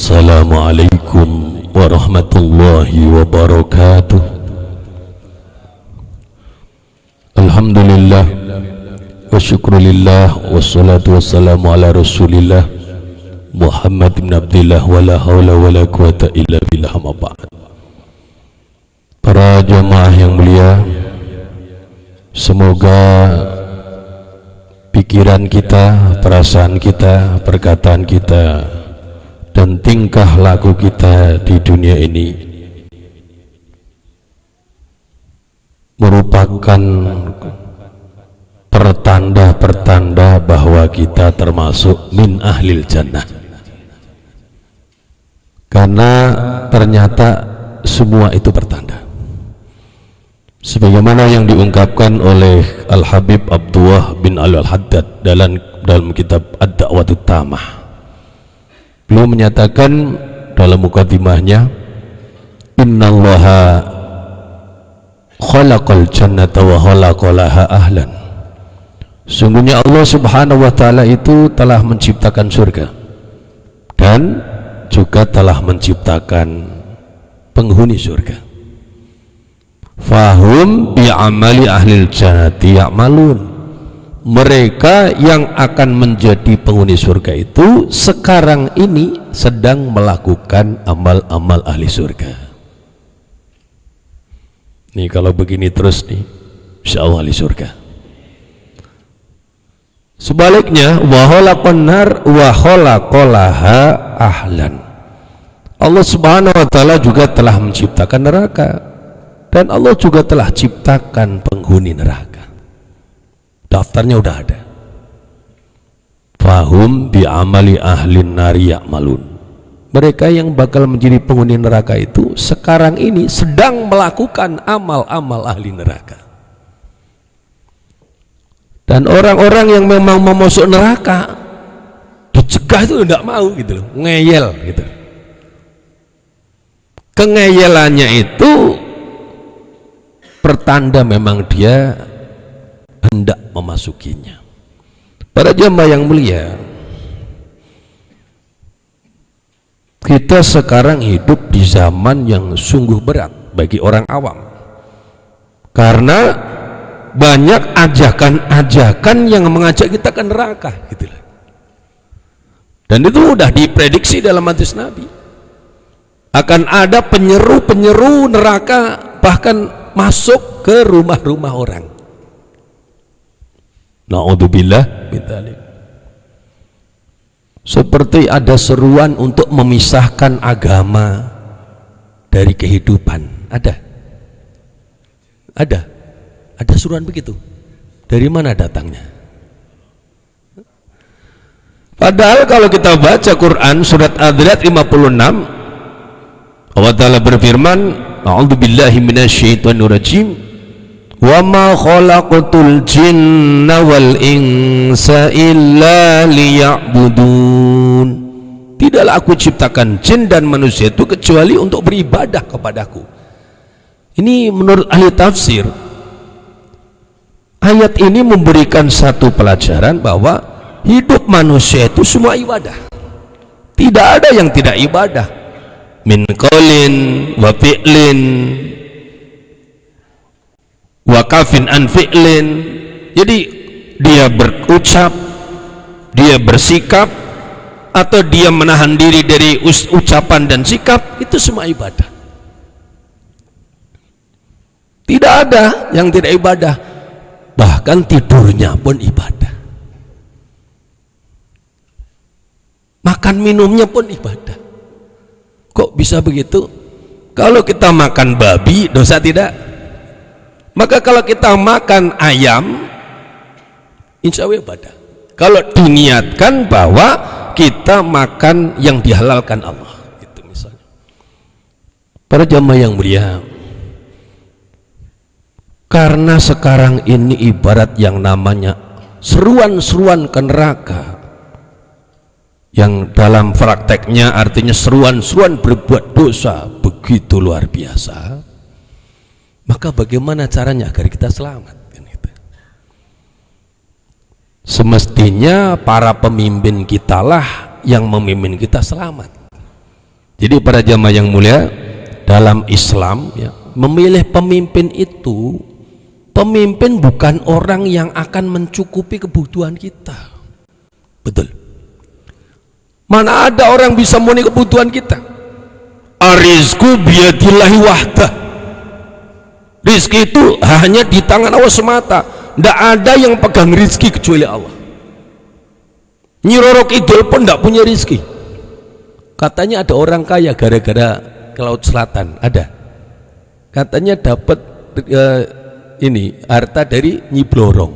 Assalamualaikum warahmatullahi wabarakatuh. Alhamdulillah wa syukrulillah wassalatu wassalamu ala rasulillah Muhammad bin Abdillah wa la hawla wa la quwata illa billah, amma ba'd. Para jamaah yang mulia, semoga pikiran kita, perasaan kita, perkataan kita dan tingkah laku kita di dunia ini merupakan pertanda-pertanda bahwa kita termasuk min ahlil jannah, karena ternyata semua itu pertanda sebagaimana yang diungkapkan oleh Al-Habib Abdullah bin Al-Haddad dalam kitab Ad-Da'watut Tamah. Beliau menyatakan dalam mukadimahnya, innallaha khalaqal jannata wa khalaqalaha ahlan. Sungguhnya Allah subhanahu wa ta'ala itu telah menciptakan surga dan juga telah menciptakan penghuni surga. Fahum bi'amali ahlil jannati ya'malun. Mereka yang akan menjadi penghuni surga itu sekarang ini sedang melakukan amal-amal ahli surga. Nih kalau begini terus nih, insyaallah ahli surga. Sebaliknya, wa khalaqan nar wa khalaqalaha ahlan. Allah subhanahu wa ta'ala juga telah menciptakan neraka dan Allah juga telah ciptakan penghuni neraka. Daftarnya udah ada. Fahum bi'amali ahlin nari ya'malun. Mereka yang bakal menjadi penghuni neraka itu sekarang ini sedang melakukan amal-amal ahli neraka. Dan orang-orang yang memang mau masuk neraka dicegah itu tidak mau gitu loh, ngeyel gitu. Kengeyelannya itu pertanda memang dia hendak memasukinya. Para jamaah yang mulia, kita sekarang hidup di zaman yang sungguh berat bagi orang awam, karena banyak ajakan-ajakan yang mengajak kita ke neraka gitu loh. Dan itu sudah diprediksi dalam hadis Nabi, akan ada penyeru-penyeru neraka bahkan masuk ke rumah-rumah orang. Na'udzubillah min dzalik. Seperti ada seruan untuk memisahkan agama dari kehidupan. Ada seruan begitu. Dari mana datangnya? Padahal kalau kita baca Quran surat Ad-Dariyat 56, Allah Ta'ala berfirman, a'udzubillahi minasyaitonirrajim, wa ma khalaqatul jinna wal insa illa liya'budun. Tidaklah aku ciptakan jin dan manusia itu kecuali untuk beribadah kepadaku. Ini menurut ahli tafsir, ayat ini memberikan satu pelajaran bahwa hidup manusia itu semua ibadah. Tidak ada yang tidak ibadah. Min qaulin wa fi'lin wakafin an fi'lin. Jadi dia berucap, dia bersikap, atau dia menahan diri dari ucapan dan sikap, itu semua ibadah. Tidak ada yang tidak ibadah. Bahkan tidurnya pun ibadah, makan minumnya pun ibadah. Kok bisa begitu? Kalau kita makan babi dosa tidak? Maka kalau kita makan ayam, insya Allah ibadah. Kalau diniatkan bahwa kita makan yang dihalalkan Allah, itu misalnya. Para jamaah yang mulia, karena sekarang ini ibarat yang namanya seruan-seruan ke neraka, yang dalam prakteknya artinya seruan-seruan berbuat dosa begitu luar biasa. Maka bagaimana caranya agar kita selamat? Semestinya para pemimpin kitalah yang memimpin kita selamat. Jadi para jamaah yang mulia, dalam Islam ya, memilih pemimpin itu, pemimpin bukan orang yang akan mencukupi kebutuhan kita. Betul. Mana ada orang bisa memenuhi kebutuhan kita? Arizku biyadillahi wahdah. Rizki itu hanya di tangan Allah semata. Tidak ada yang pegang rizki kecuali Allah. Nyi Roro Kidul pun tidak punya rizki. Katanya ada orang kaya gara-gara ke Laut Selatan. Ada. Katanya dapat harta dari Nyi Blorong.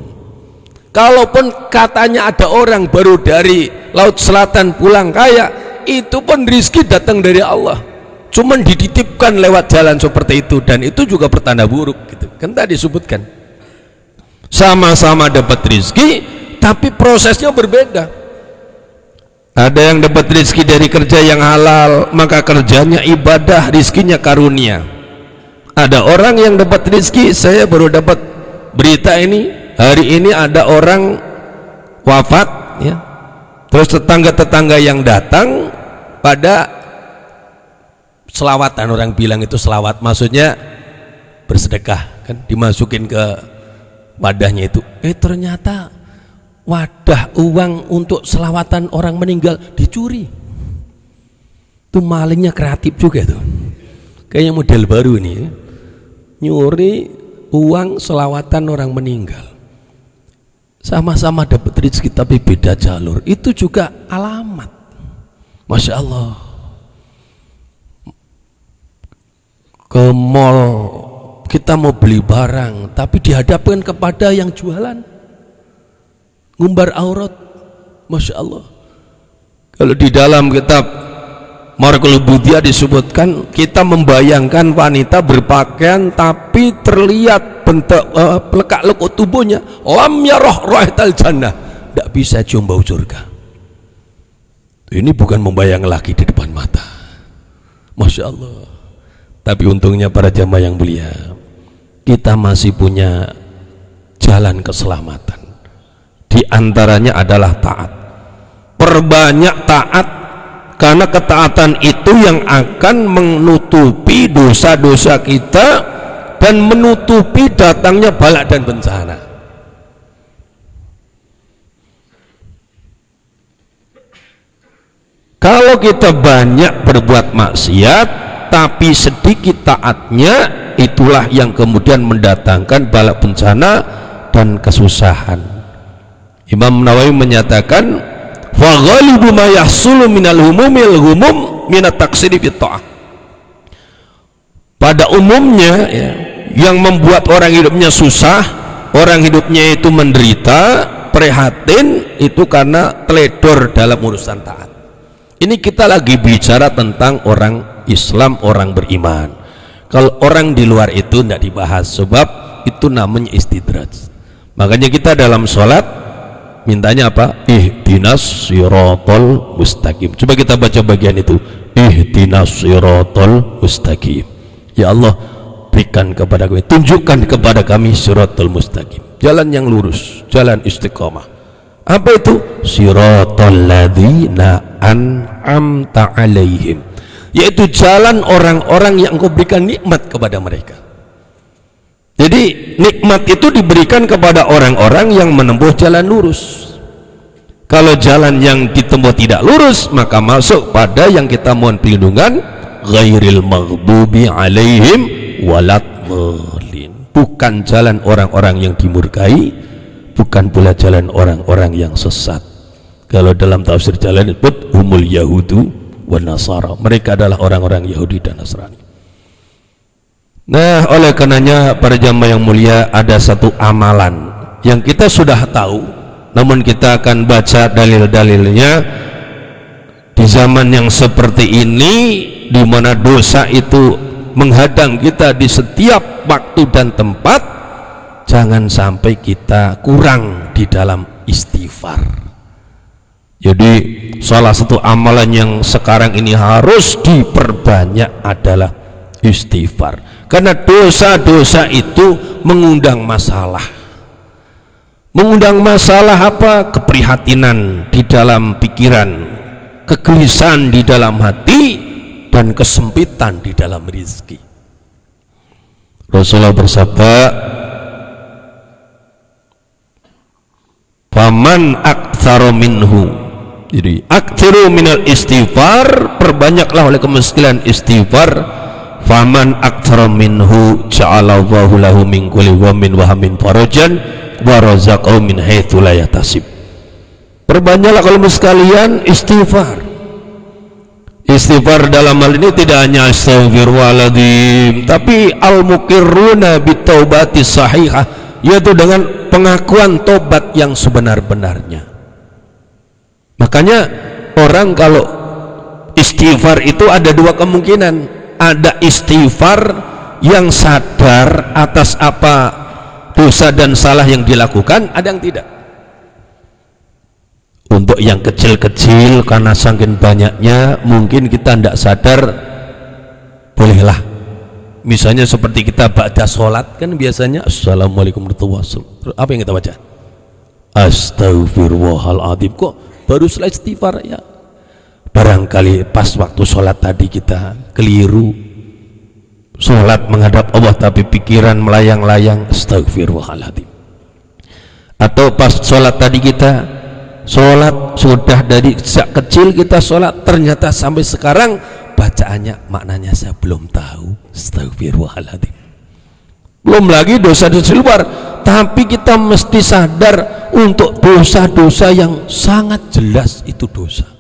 Kalaupun katanya ada orang baru dari Laut Selatan pulang kaya, itu pun rizki datang dari Allah. Cuman dititipkan lewat jalan seperti itu, dan itu juga pertanda buruk gitu. Kan tadi disebutkan sama-sama dapat rizki tapi prosesnya berbeda. Ada yang dapat rizki dari kerja yang halal, maka kerjanya ibadah, rizkinya karunia. Ada orang yang dapat rizki, saya baru dapat berita ini, hari ini ada orang wafat ya, terus tetangga-tetangga yang datang pada selawatan, orang bilang itu selawat, maksudnya bersedekah kan, dimasukin ke wadahnya itu, ternyata wadah uang untuk selawatan orang meninggal dicuri. Itu malingnya kreatif juga tuh, kayaknya model baru ini ya. Nyuri uang selawatan orang meninggal, sama-sama dapat rezeki tapi beda jalur. Itu juga alamat. Masya Allah. Ke mall kita mau beli barang tapi dihadapkan kepada yang jualan ngumbar aurat. Masya Allah. Kalau di dalam kitab Marqul Budia disebutkan, kita membayangkan wanita berpakaian tapi terlihat bentuk lekak-lekuk tubuhnya, lam yarah raihatal jannah, tidak bisa cium bau surga. Ini bukan membayang lagi di depan mata. Masya Allah. Tapi untungnya para jamaah yang mulia, kita masih punya jalan keselamatan. Di antaranya adalah taat. Perbanyak taat, karena ketaatan itu yang akan menutupi dosa-dosa kita dan menutupi datangnya bala dan bencana. Kalau kita banyak berbuat maksiat tapi sedikit taatnya, itulah yang kemudian mendatangkan bala bencana dan kesusahan. Imam Nawawi menyatakan, wa ghalibu ma yahsulu minal humumil humum minat taksiri fit ta'ah. Pada umumnya ya, yang membuat orang hidupnya susah, orang hidupnya itu menderita, prihatin, itu karena teledor dalam urusan taat. Ini kita lagi bicara tentang orang Islam, orang beriman. Kalau orang di luar itu tidak dibahas, sebab itu namanya istidraj. Makanya kita dalam sholat mintanya apa? Ihdinas siratal mustaqim. Coba kita baca bagian itu. Ihdinas siratal mustaqim. Ya Allah, berikan kepada kami, tunjukkan kepada kami siratal mustaqim, jalan yang lurus, jalan istiqamah. Apa itu? Siratal ladzina an'amta alaihim, yaitu jalan orang-orang yang engkau berikan nikmat kepada mereka. Jadi nikmat itu diberikan kepada orang-orang yang menempuh jalan lurus. Kalau jalan yang ditempuh tidak lurus, maka masuk pada yang kita mohon perlindungan, ghairil maghdubi alaihim waladhdallin. Bukan jalan orang-orang yang dimurkai, bukan pula jalan orang-orang yang sesat. Kalau dalam tafsir jalan disebut humul yahudu wa nasara, mereka adalah orang-orang Yahudi dan Nasrani. Nah, oleh karenanya para jamaah yang mulia, ada satu amalan yang kita sudah tahu, namun kita akan baca dalil-dalilnya di zaman yang seperti ini, di mana dosa itu menghadang kita di setiap waktu dan tempat. Jangan sampai kita kurang di dalam istighfar. Jadi salah satu amalan yang sekarang ini harus diperbanyak adalah istighfar. Karena dosa-dosa itu mengundang masalah. Mengundang masalah apa? Keprihatinan di dalam pikiran, kegelisahan di dalam hati, dan kesempitan di dalam rizki. Rasulullah bersabda, faman aktsara minhu, jadi aktsiru minal istighfar, perbanyaklah oleh kemiskinan istighfar. Faman aktsara minhu ja'alallahu lahu min kulli ghammin wa hammin farajan wa razaqahu min haitsu la yahtasib. Perbanyaklah kalau sekalian istighfar. Istighfar dalam hal ini tidak hanya astaghfirullahaladzim, tapi al-muqirruna bitaubati sahihah, yaitu dengan pengakuan tobat yang sebenar-benarnya. Makanya orang kalau istighfar itu ada dua kemungkinan. Ada istighfar yang sadar atas apa dosa dan salah yang dilakukan, ada yang tidak. Untuk yang kecil-kecil karena saking banyaknya mungkin kita tidak sadar, bolehlah. Misalnya seperti kita ba'da sholat kan biasanya assalamualaikum warahmatullahi wabarakatuh, apa yang kita baca? Astaghfirullahaladzim. Kok baru selesai istighfar ya? Barangkali pas waktu sholat tadi kita keliru, sholat menghadap Allah tapi pikiran melayang-layang, astaghfirullahaladzim. Atau pas sholat tadi kita sholat sudah dari sejak kecil kita sholat, ternyata sampai sekarang bacaannya maknanya saya belum tahu, astagfirullahaladzim. Belum lagi dosa-dosa luar, tapi kita mesti sadar untuk dosa-dosa yang sangat jelas itu dosa.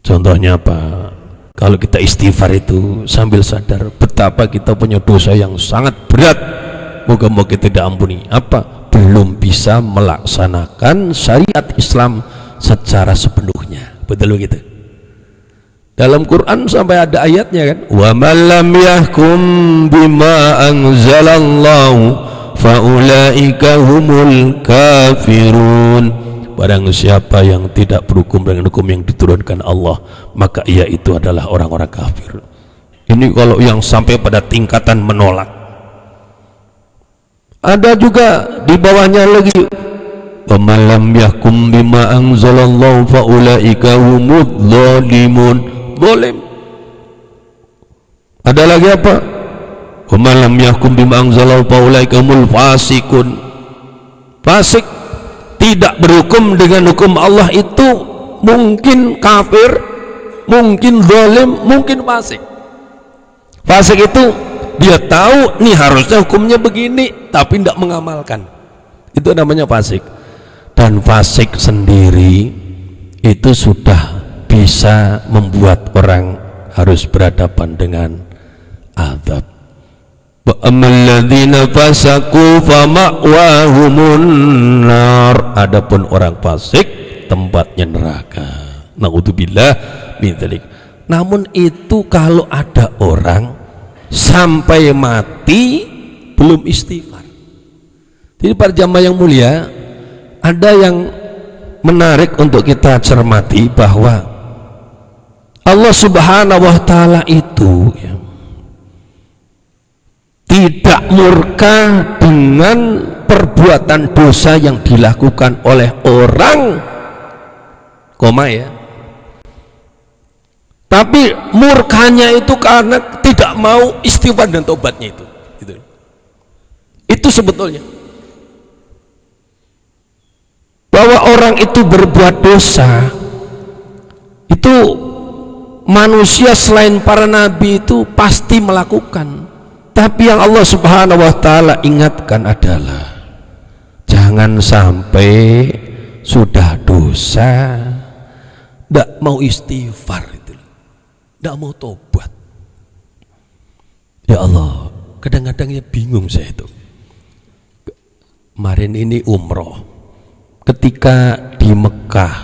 Contohnya apa? Kalau kita istighfar itu sambil sadar betapa kita punya dosa yang sangat berat, moga-moga kita tidak ampuni. Apa? Belum bisa melaksanakan syariat Islam secara sepenuhnya. Betul begitu? Dalam Quran sampai ada ayatnya kan, wa man lam yahkum bima anzalallahu faulaika humul kafirun. Barang siapa yang tidak berhukum dengan hukum yang diturunkan Allah, maka ia itu adalah orang-orang kafir. Ini kalau yang sampai pada tingkatan menolak. Ada juga di bawahnya lagi, wa man lam yahkum bima anzalallahu faulaika humudz zalimun. Zalim. Ada lagi apa? Wa man lam yahkum bima anzalallahu faulaika humul fasikun. Fasik, tidak berhukum dengan hukum Allah itu mungkin kafir, mungkin zalim, mungkin fasik. Fasik itu dia tahu nih harusnya hukumnya begini tapi tidak mengamalkan, itu namanya fasik. Dan fasik sendiri itu sudah bisa membuat orang harus berhadapan dengan azab. Wa'amalladzina fasaku fama'wahumun nar. Adapun orang fasik tempatnya neraka. Na'udzubillah min dzalik. Namun itu kalau ada orang sampai mati belum istighfar. Jadi para jamaah yang mulia, ada yang menarik untuk kita cermati bahwa Allah Subhanahu wa taala itu ya, tidak murka dengan perbuatan dosa yang dilakukan oleh orang ya, tapi murkanya itu karena tidak mau istighfar dan tobatnya itu. Itu sebetulnya bahwa orang itu berbuat dosa itu manusia selain para nabi itu pasti melakukan, tapi yang Allah Subhanahu wa taala ingatkan adalah jangan sampai sudah dosa tidak mau istighfar, tidak mau tobat. Ya Allah, kadang-kadangnya bingung saya itu. Kemarin ini umroh, ketika di Mekah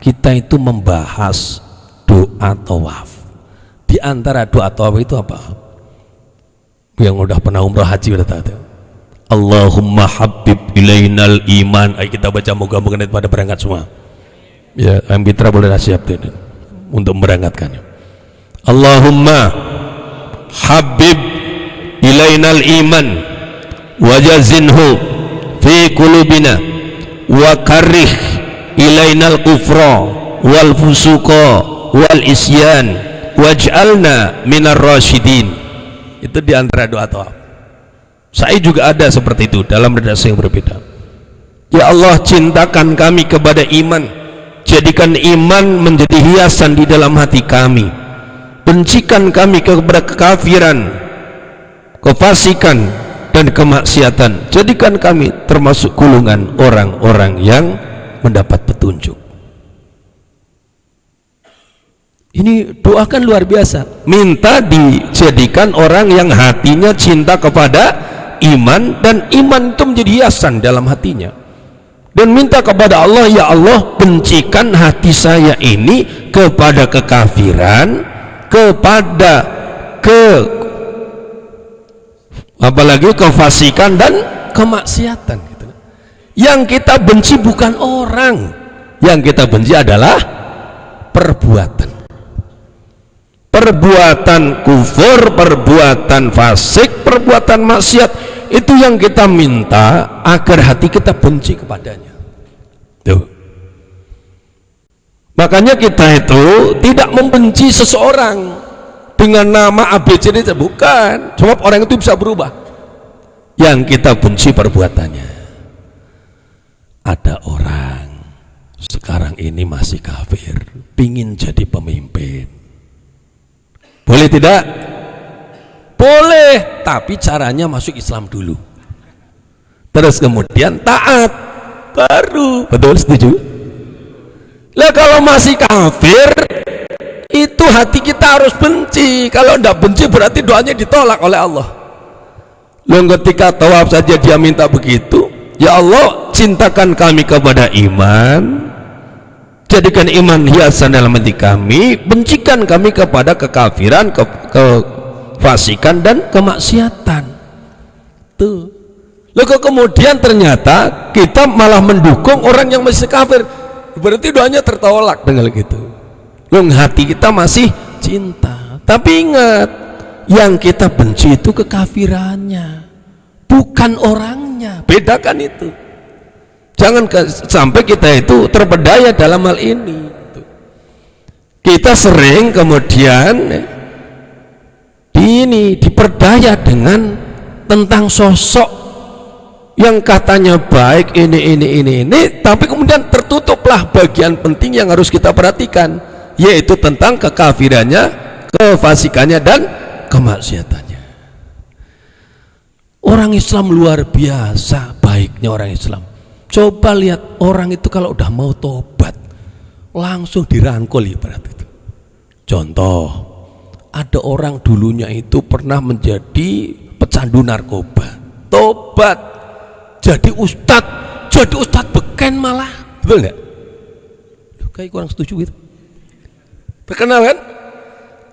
kita itu membahas doa tawaf. Di antara doa tawaf itu apa? Yang udah pernah umroh haji udah tahu. Allahumma habib ilainal iman. Ayo kita baca, moga-moga pada berangkat semua. Ya, yang mitra boleh siap untuk berangkatkan. Allahumma habib ilainal iman wajazinhu fi qulubina wa karih ilainal kufra wal fusuqa wal isyan waj'alna minar rasyidin. Itu di antara doa tawaf. Saya juga ada seperti itu dalam redaksi yang berbeda. Ya Allah, cintakan kami kepada iman, jadikan iman menjadi hiasan di dalam hati kami. Bencikan kami kepada kekafiran, kefasikan dan kemaksiatan. Jadikan kami termasuk golongan orang-orang yang mendapat petunjuk. Ini doa kan luar biasa. Minta dijadikan orang yang hatinya cinta kepada iman, dan iman itu menjadi hiasan dalam hatinya. Dan minta kepada Allah, ya Allah, bencikan hati saya ini kepada kekafiran, kepada apalagi kefasikan dan kemaksiatan gitu. Yang kita benci bukan orang, yang kita benci adalah perbuatan. Perbuatan kufur, perbuatan fasik, perbuatan maksiat, itu yang kita minta agar hati kita benci kepadanya. Tuh. Makanya kita itu tidak membenci seseorang dengan nama ABCD, bukan. Sebab orang itu bisa berubah. Yang kita benci perbuatannya. Ada orang sekarang ini masih kafir, pingin jadi pemimpin. Boleh tidak? Boleh, tapi caranya masuk Islam dulu, terus kemudian taat, baru. Betul, setuju? Lah kalau masih kafir, itu hati kita harus benci. Kalau tidak benci berarti doanya ditolak oleh Allah. Loh, ketika tawaf saja dia minta begitu, ya Allah, cintakan kami kepada iman, jadikan iman hiasan dalam hati kami, bencikan kami kepada kekafiran, kefasikan dan kemaksiatan. Tuh. Lalu kemudian ternyata kita malah mendukung orang yang masih kafir, berarti doanya tertolak dengan gitu. Loh, hati kita masih cinta. Tapi ingat, yang kita benci itu kekafirannya, bukan orangnya. Bedakan itu. Jangan sampai kita itu terpedaya dalam hal ini. Kita sering kemudian diperdaya dengan tentang sosok yang katanya baik, ini, tapi kemudian tertutuplah bagian penting yang harus kita perhatikan, yaitu tentang kekafirannya, kefasikannya dan kemaksiatannya. Orang Islam luar biasa baiknya orang Islam. Coba lihat orang itu kalau udah mau tobat langsung dirangkul ibarat itu. Contoh, ada orang dulunya itu pernah menjadi pecandu narkoba, tobat jadi ustad beken malah, betul nggak? Kayak kurang setuju gitu. Terkenal kan?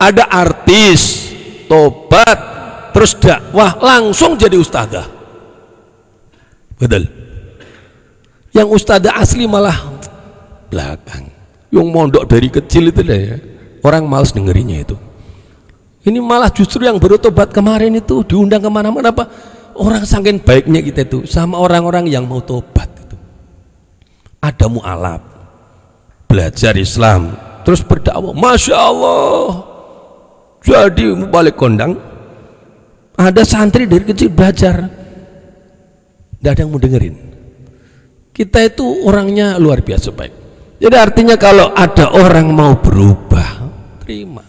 Ada artis tobat terus dakwah langsung jadi ustadzah, betul. Yang ustadzah asli malah belakang, yang mondok dari kecil itu deh ya. Orang malas dengerinnya itu. Ini malah justru yang baru tobat kemarin itu diundang kemana-mana, apa? Orang saking baiknya kita itu sama orang-orang yang mau tobat itu. Ada mu'alaf, belajar Islam, terus berdakwah, Masya Allah, jadi balik kondang. Ada santri dari kecil belajar, tidak ada yang mau dengerin. Kita itu orangnya luar biasa baik. Jadi artinya kalau ada orang mau berubah, terima.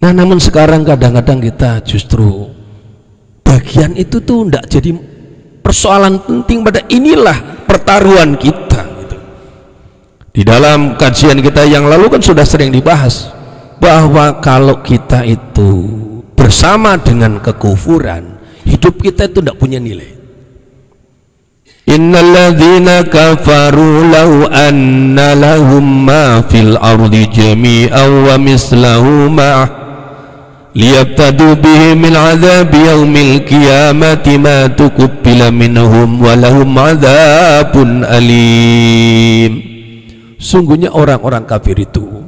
Nah, namun sekarang kadang-kadang kita justru bagian itu tuh tidak jadi persoalan penting, pada inilah pertaruhan kita gitu. Di dalam kajian kita yang lalu kan sudah sering dibahas bahwa kalau kita itu bersama dengan kekufuran, hidup kita itu tidak punya nilai. Innalladzina kafaru law anna lahum ma fil ardi jami'an wa mislahu ma'ah liyabtadu bihi min 'adzabi yaumil qiyamati ma tuqbila minhum wa lahum 'adzabun alim. Sungguhnya orang-orang kafir itu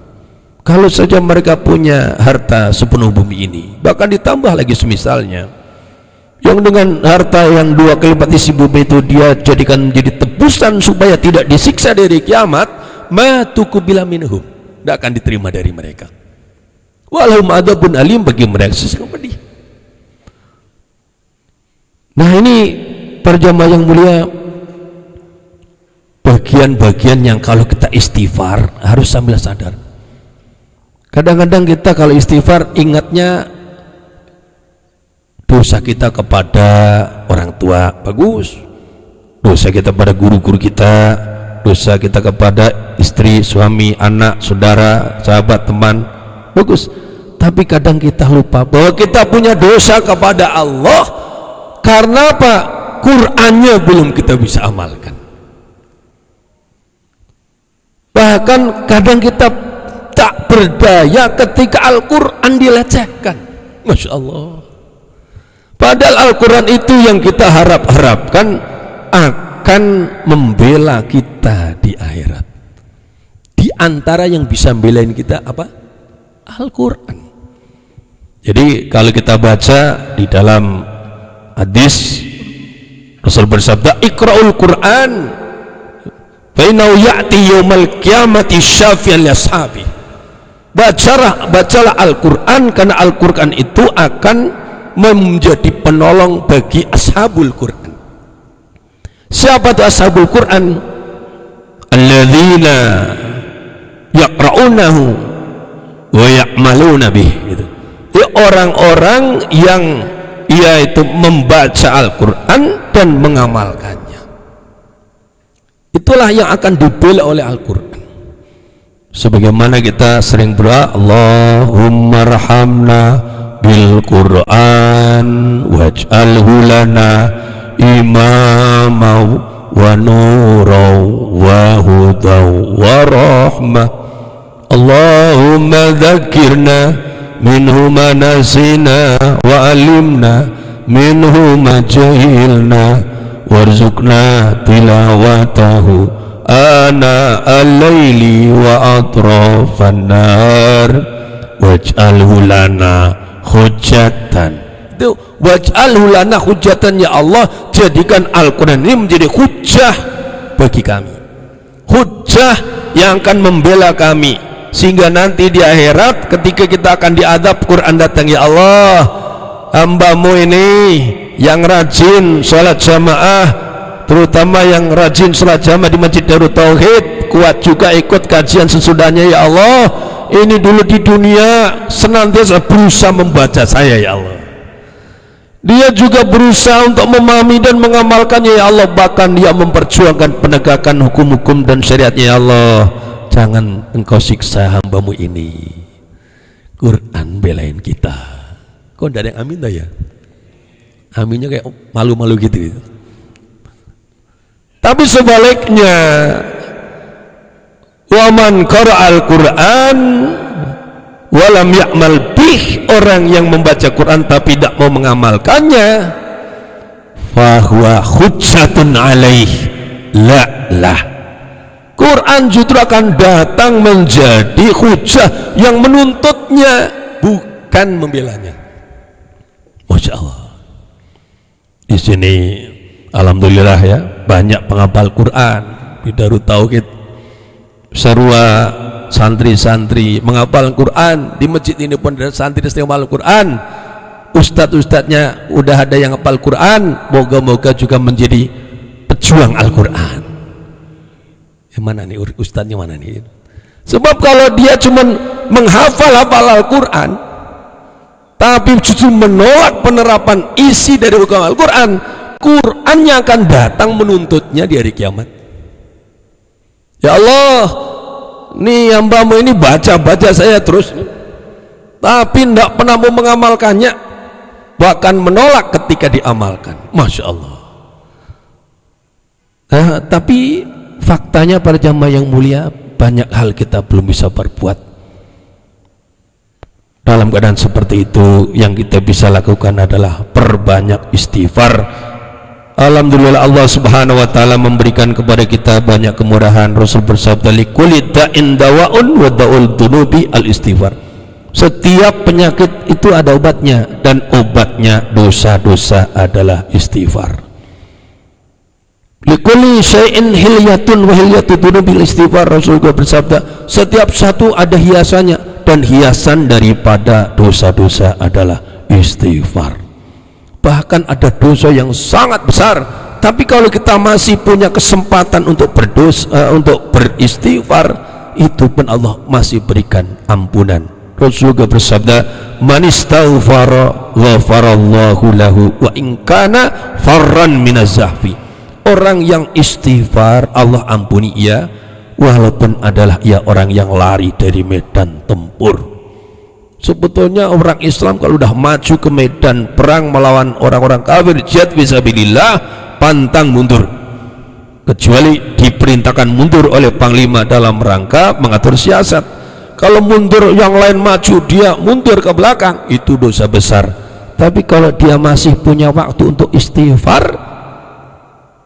kalau saja mereka punya harta sepenuh bumi ini, bahkan ditambah lagi semisalnya, yang dengan harta yang 2 kali lipat isi bumi itu dia jadikan menjadi tebusan supaya tidak disiksa dari kiamat, ma tuqbila minhum, tidak akan diterima dari mereka. Walahum adzabun alim, bagi mereka siksa pedih. Nah ini para jamaah yang mulia, bagian-bagian yang kalau kita istighfar harus sambil sadar. Kadang-kadang kita kalau istighfar ingatnya dosa kita kepada orang tua, bagus. Dosa kita pada guru-guru kita, dosa kita kepada istri, suami, anak, saudara, sahabat, teman, bagus. Tapi kadang kita lupa bahwa kita punya dosa kepada Allah. Karena apa? Qur'annya belum kita bisa amalkan. Bahkan kadang kita tak berdaya ketika Al-Quran dilecehkan. Masya Allah. Padahal Al-Quran itu yang kita harapkan akan membela kita di akhirat. Di antara yang bisa belain kita apa? Al-Quran. Jadi kalau kita baca di dalam hadis, Rasul bersabda, Iqra'ul Quran fa innahu ya'ti yaumal qiyamati syafi'an li ashabi. Bacalah Al-Quran, karena Al-Quran itu akan menjadi penolong bagi ashabul Quran. Siapa itu ashabul Quran? Alladzina yaqra'unahu wa ya'maluna bih. Gitu. Orang-orang yang yaitu membaca Al-Quran dan mengamalkannya. Itulah yang akan dibela oleh Al-Quran. Sebagaimana kita sering berdoa, Allahumma rahamna bil Quran waj'alhu lana imama wa nura wa huda wa rahmah. Allahumma dzakirna minhu ma nasina wa alimna minhu ma jahilna warzuqna tilawatahu ana al-laili wa atrafan nar waj'alhu lana hujjatan. Itu waj'alhu lana hujjatan, ya Allah, jadikan Al-Quran ini menjadi hujjah bagi kami, hujjah yang akan membela kami, sehingga nanti di akhirat ketika kita akan diadab, Quran datang, ya Allah, hambamu ini yang rajin sholat jamaah, terutama yang rajin sholat jamaah di Masjid Darut Tauhid, kuat juga ikut kajian sesudahnya, ya Allah, ini dulu di dunia senantiasa berusaha membaca saya, ya Allah, dia juga berusaha untuk memahami dan mengamalkannya, ya Allah, bahkan dia memperjuangkan penegakan hukum-hukum dan syariatnya, ya Allah, jangan engkau siksa hambamu ini. Quran belain kita. Kok tidak ada yang amin dah ya? Aminnya kayak malu-malu gitu. Tapi sebaliknya, waman qara'al Quran walam ya'mal bih, orang yang membaca Quran tapi tidak mau mengamalkannya, fahuwa hujjatun alaih la lah, Quran justru akan datang menjadi hujjah yang menuntutnya, bukan membelanya. Masya Allah. Di sini alhamdulillah ya, banyak penghafal Quran di Darut Tauhid, sarua santri-santri menghafal Quran. Di masjid ini pun ada santri yang menghafal Quran. Ustadz-ustadznya udah ada yang hafal Quran. Moga-moga juga menjadi pejuang Al-Quran. Mana nih ustadznya, mana nih? Sebab kalau dia cuma menghafal Al-Quran tapi justru menolak penerapan isi dari hukum Al-Quran, Qurannya akan datang menuntutnya di hari kiamat. Ya Allah, nih hambamu ini baca saya terus, tapi tidak pernah mau mengamalkannya, bahkan menolak ketika diamalkan. Masya Allah. Nah, tapi faktanya para jamaah yang mulia, banyak hal kita belum bisa berbuat. Dalam keadaan seperti itu, yang kita bisa lakukan adalah perbanyak istighfar. Alhamdulillah, Allah subhanahu wa ta'ala memberikan kepada kita banyak kemurahan. Rasul bersabda, likulli da'in dawa'un wa da'ul dunubi al-istighfar. Setiap penyakit itu ada obatnya, dan obatnya dosa-dosa adalah istighfar. Likulli syai'in hilyatun wa hilyatu dunubil istighfar. Rasulullah bersabda, setiap satu ada hiasannya, dan hiasan daripada dosa-dosa adalah istighfar. Bahkan ada dosa yang sangat besar, tapi kalau kita masih punya kesempatan untuk berdosa, untuk beristighfar, itu pun Allah masih berikan ampunan. Rasulullah bersabda, man istaghfara ghafarallahu lahu wa in kana farran minaz zahfi. Orang yang istighfar Allah ampuni ia, walaupun adalah ia orang yang lari dari medan tempur. Sebetulnya orang Islam kalau udah maju ke medan perang melawan orang-orang kafir, jihad fisabilillah, pantang mundur, kecuali diperintahkan mundur oleh panglima dalam rangka mengatur siasat. Kalau mundur yang lain maju, dia mundur ke belakang, itu dosa besar. Tapi kalau dia masih punya waktu untuk istighfar,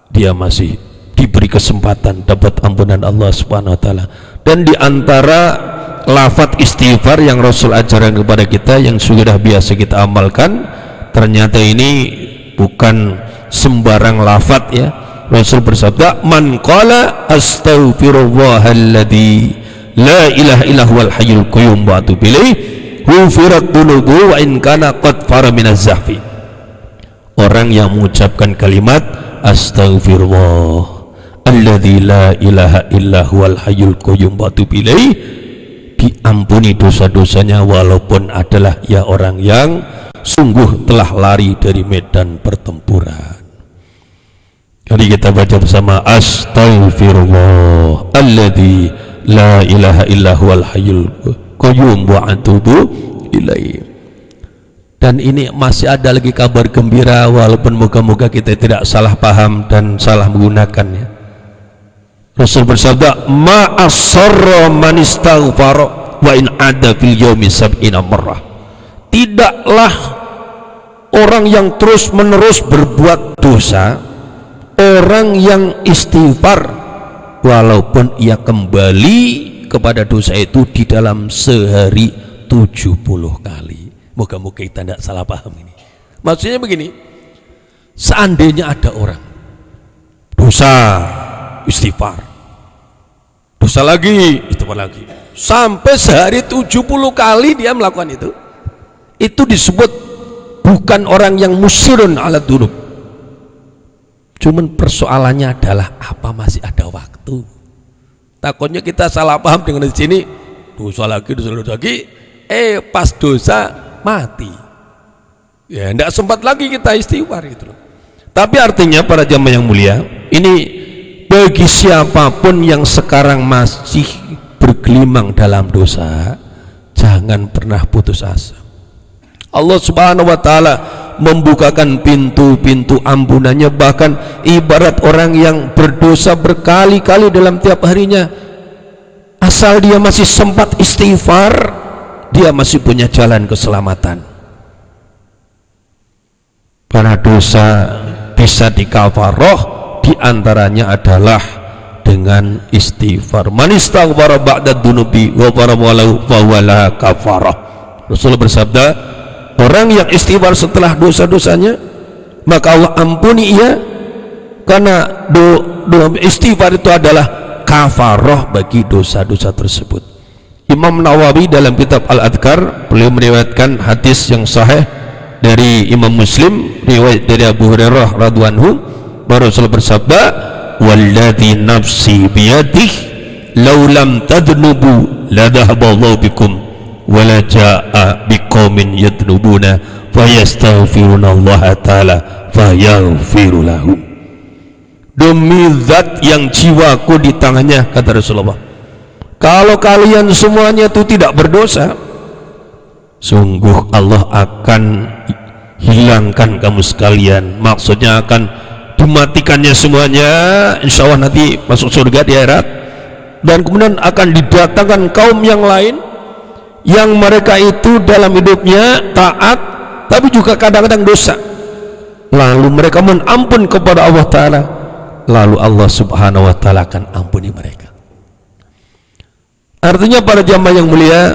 dia masih diberi kesempatan dapat ampunan Allah Subhanahu wa taala. Dan di antara lafaz istighfar yang Rasul ajarkan kepada kita, yang sudah biasa kita amalkan, ternyata ini bukan sembarang lafaz ya. Rasul bersabda, man qala astaghfirullahalladzi la ilaha illa huwal hayyul qayyum wa atubu ilaih hufirat dunubu wa in kana qad fara minaz zahfi. Orang yang mengucapkan kalimat astaghfirullah alladzi la ilaha illa huwal hayyul qayyum wa atubu ilaih, diampuni dosa-dosanya walaupun adalah ia orang yang sungguh telah lari dari medan pertempuran. Jadi kita baca bersama, astaghfirullah alladzi la ilaha illa huwal hayyul qayyum wa atubu ilaih. Dan ini masih ada lagi kabar gembira, walaupun moga-moga kita tidak salah paham dan salah menggunakannya. Rasul bersabda, ma asarra man istaghfara wa in ada fil yaumi sab'ina marrah. Tidaklah orang yang terus menerus berbuat dosa, orang yang istighfar walaupun ia kembali kepada dosa itu di dalam sehari 70 kali. Moga-moga kita tidak salah paham ini. Maksudnya begini, seandainya ada orang dosa, istighfar, dosa lagi, istighfar lagi, sampai sehari 70 kali dia melakukan itu disebut bukan orang yang musirun ala dzunub. Cuman persoalannya adalah apa masih ada waktu. Takutnya kita salah paham dengan di sini, dosa lagi, pas dosa mati, ya tidak sempat lagi kita istighfar gitu loh. Tapi artinya para jamaah yang mulia, ini bagi siapapun yang sekarang masih bergelimang dalam dosa, jangan pernah putus asa. Allah Subhanahu wa taala membukakan pintu-pintu ampunannya, bahkan ibarat orang yang berdosa berkali-kali dalam tiap harinya, asal dia masih sempat istighfar, dia masih punya jalan keselamatan. Para dosa bisa dikafaroh, diantaranya adalah dengan istighfar. Man istaghfara ba'da dunubi wa farawalahu fawala kafarah. Rasulullah bersabda, orang yang istighfar setelah dosa-dosanya, maka Allah ampuni ia, karena istighfar itu adalah kafaroh bagi dosa-dosa tersebut. Imam Nawawi dalam kitab Al-Adhkar, beliau meriwayatkan hadis yang sahih dari Imam Muslim, riwayat dari Abu Hurairah radhiyallahu anhu, bahwa Rasul bersabda, walladzi nafsi biyadihi law lam tadnubu la dhahaballahu bikum wa la jaa biqaumin yadnubuna fayastaghfiruna Allah taala fayaghfiru lahum. Demi zat yang jiwaku di tangannya, kata Rasulullah, kalau kalian semuanya itu tidak berdosa, sungguh Allah akan hilangkan kamu sekalian. Maksudnya akan dimatikannya semuanya, insya Allah nanti masuk surga di akhirat. Dan kemudian akan didatangkan kaum yang lain, yang mereka itu dalam hidupnya taat, tapi juga kadang-kadang dosa. Lalu mereka mohon ampun kepada Allah Ta'ala, lalu Allah Subhanahu wa Ta'ala akan ampuni mereka. Artinya para jamaah yang mulia,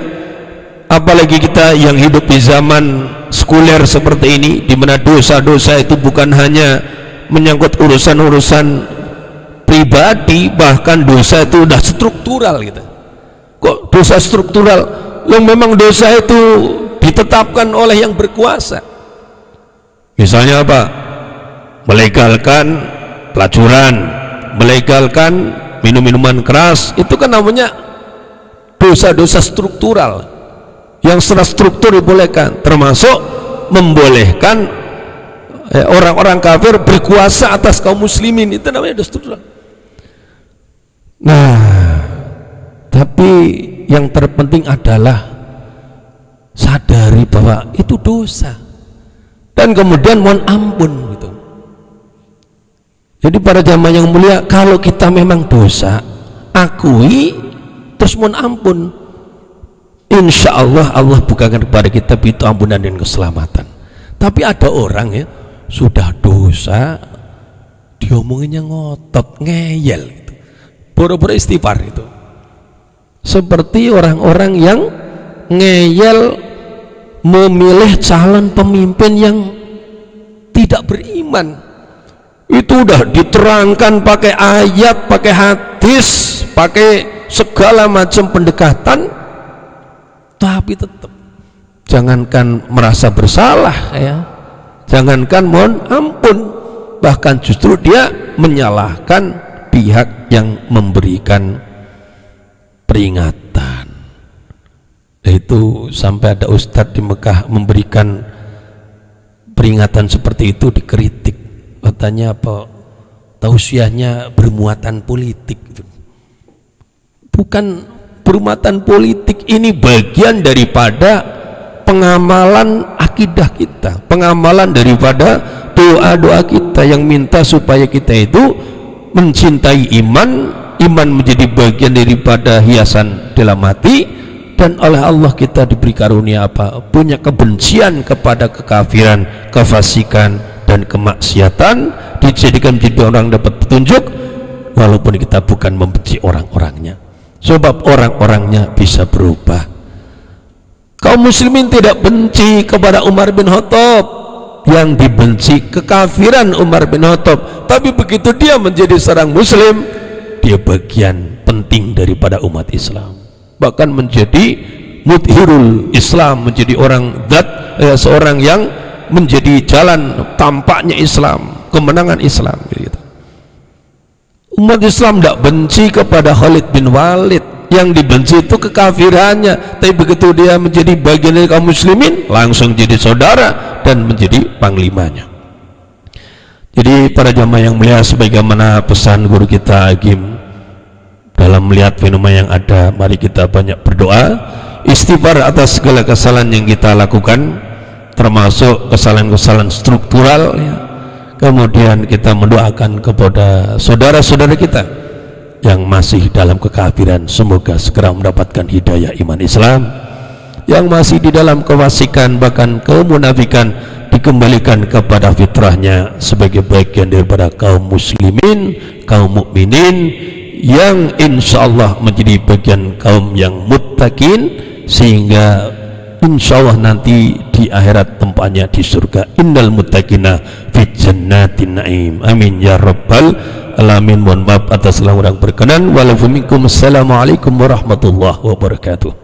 apalagi kita yang hidup di zaman sekuler seperti ini, di mana dosa-dosa itu bukan hanya menyangkut urusan-urusan pribadi, bahkan dosa itu udah struktural gitu. Kok dosa struktural? Loh, memang dosa itu ditetapkan oleh yang berkuasa. Misalnya apa? Melegalkan pelacuran, melegalkan minum-minuman keras, itu kan namanya dosa-dosa struktural yang secara struktur dibolehkan, termasuk membolehkan orang-orang kafir berkuasa atas kaum muslimin, itu namanya dosa struktural. Nah, tapi yang terpenting adalah sadari bahwa itu dosa dan kemudian mohon ampun gitu. Jadi para jamaah yang mulia, kalau kita memang dosa, akui terus mohon ampun, insya Allah Allah bukakan kepada kita pintu ampunan dan keselamatan. Tapi ada orang ya sudah dosa diomonginnya ngotot, ngeyel gitu, boro-boro istighfar itu. Seperti orang-orang yang ngeyel memilih calon pemimpin yang tidak beriman. Itu udah diterangkan pakai ayat, pakai hadis, pakai segala macam pendekatan, tapi tetap jangankan merasa bersalah ya, jangankan mohon ampun, bahkan justru dia menyalahkan pihak yang memberikan peringatan. Itu sampai ada ustadz di Mekah memberikan peringatan seperti itu, dikritik, katanya apa, tausiahnya bermuatan politik. Bukan bermuatan politik, ini bagian daripada pengamalan akidah kita, pengamalan daripada doa-doa kita yang minta supaya kita itu mencintai iman, iman menjadi bagian daripada hiasan dalam hati, dan oleh Allah kita diberi karunia apa? Punya kebencian kepada kekafiran, kefasikan dan kemaksiatan, dijadikan menjadi orang dapat petunjuk walaupun kita bukan membenci orang-orangnya, sebab orang-orangnya bisa berubah. Kaum muslimin tidak benci kepada Umar bin Khattab, yang dibenci kekafiran Umar bin Khattab, tapi begitu dia menjadi seorang muslim, dia bagian penting daripada umat Islam, bahkan menjadi mudhirul Islam, menjadi orang seorang yang menjadi jalan tampaknya Islam, kemenangan Islam gitu. Umat Islam tidak benci kepada Khalid bin Walid, yang dibenci itu kekafirannya, tapi begitu dia menjadi bagian dari kaum muslimin, langsung jadi saudara dan menjadi panglimanya. Jadi para jamaah yang mulia, sebagaimana pesan guru kita Agim dalam melihat fenomena yang ada, mari kita banyak berdoa, istighfar atas segala kesalahan yang kita lakukan, termasuk kesalahan-kesalahan struktural ya. Kemudian kita mendoakan kepada saudara-saudara kita yang masih dalam kekafiran, semoga segera mendapatkan hidayah iman Islam. Yang masih di dalam kefasikan bahkan kemunafikan, dikembalikan kepada fitrahnya sebagai bagian daripada kaum muslimin, kaum mukminin, yang insya Allah menjadi bagian kaum yang muttaqin, sehingga insya Allah nanti di akhirat tempatnya di surga. Innal muttaqina fi jannatin na'im. Amin ya rabbal alamin. Mohon maaf atas kurang berkenan. Assalamualaikum warahmatullahi wabarakatuh.